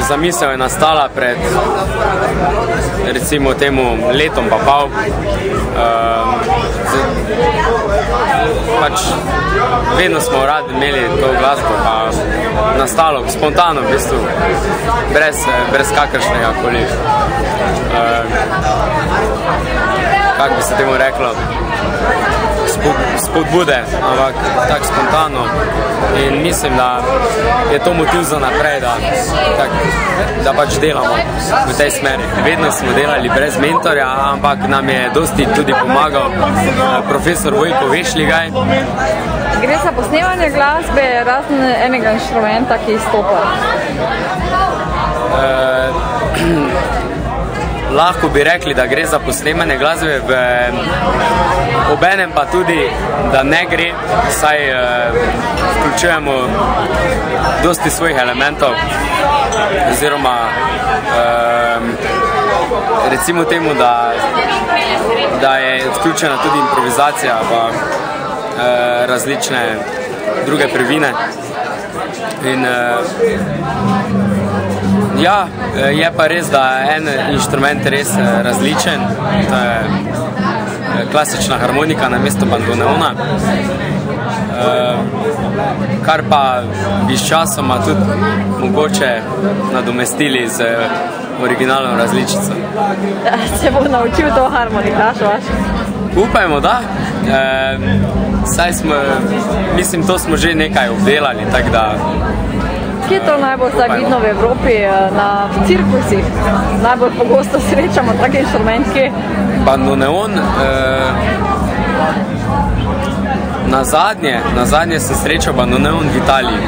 zamisel je nastala pred recimo temu letom pa pol. Pač vedno smo radi imeli to glasbo, pa nastalo spontano v bistvu, brez kakršnega koli, kako bi se temu reklo, spodbude, ampak tako spontano. In mislim, da je to motiv za naprej, da pač delamo v tej smeri. Vedno smo delali brez mentorja, ampak nam je dosti tudi pomagal profesor Vojko Vešligaj. Gre za posnemanje glasbe, razen enega inštrumenta, ki izstopa? Lahko bi rekli, da gre za posnemanje glasbe, obenem pa tudi, da ne gre, saj vključujemo dosti svojih elementov, oziroma recimo temu, da je vključena tudi improvizacija pa različne druge prvine. In ja, je pa res, da je en inštrument res različen, to je klasična harmonika namesto bandoneona, kar pa bi s časoma tudi mogoče nadomestili z originalno različico. Se bo naučil to harmonikaš vaš? Upajmo, da. Saj smo, mislim, to smo že nekaj obdelali, tako da... Kje je to najbolj zdaj vidno v Evropi, na cirkusih? Najbolj pogosto srečamo tak inštrument, kje? Bandoneon, na zadnje sem srečal bandoneon v Italiji,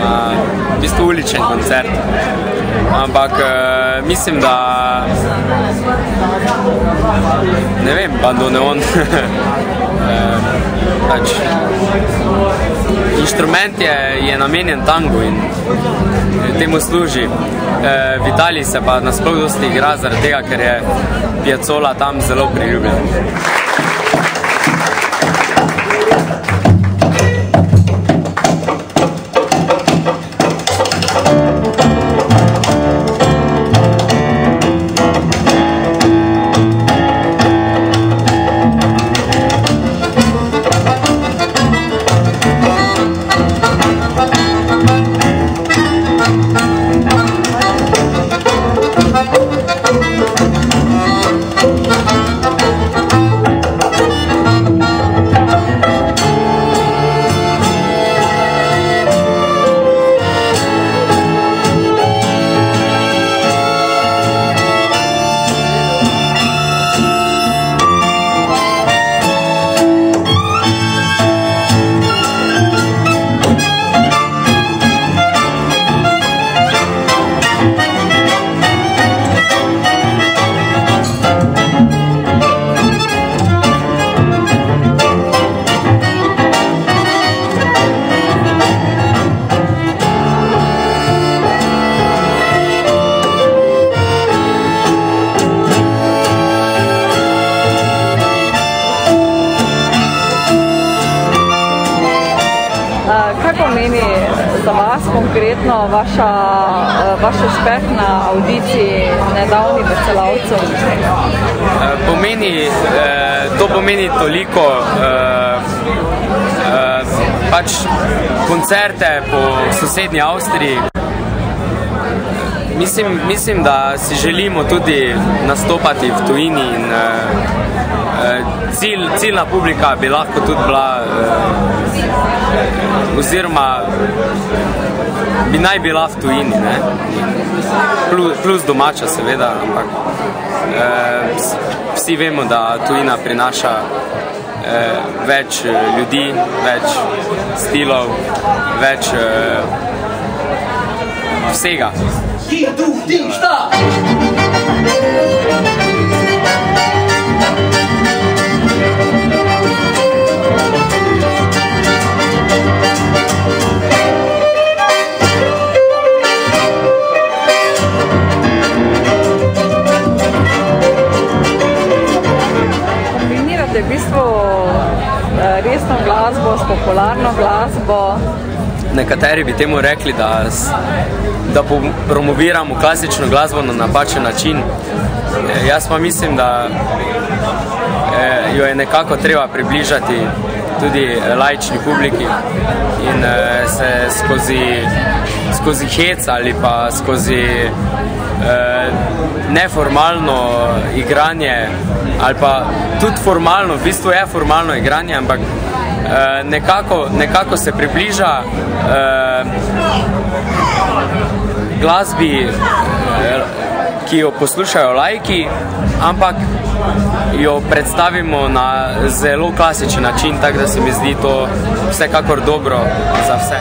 na v bistvu uličen koncert. Ampak mislim, da ne vem, bandoneon pač inštrument je namenjen tangu in temu služi. V Italiji se pa nasploh dosti igra zaradi tega, ker je Piazzolla tam zelo priljubljen. Kaj pomeni za vas konkretno vaš uspeh na audiciji Nedavni Veselavcev? To pomeni toliko, pač koncerte po sosednji Avstriji. Mislim, da si želimo tudi nastopati v tujini in ciljna publika bi lahko tudi bila, oziroma bi naj bila v tujini, ne? Plus domača seveda, ampak vsi vemo, da tujina prinaša več ljudi, več stilov, več vsega. Kombinirate v bistvu resno glasbo s popularno glasbo. nekateri bi temu rekli, da promoviramo klasično glasbo na napačen način. Jaz pa mislim, da jo je nekako treba približati tudi laični publiki in se skozi hec ali pa skozi neformalno igranje ali pa tudi formalno, v bistvu je formalno igranje, ampak nekako se približa glasbi, ki jo poslušajo laiki, ampak jo predstavimo na zelo klasičen način, tako da se mi zdi to vsekakor dobro za vse.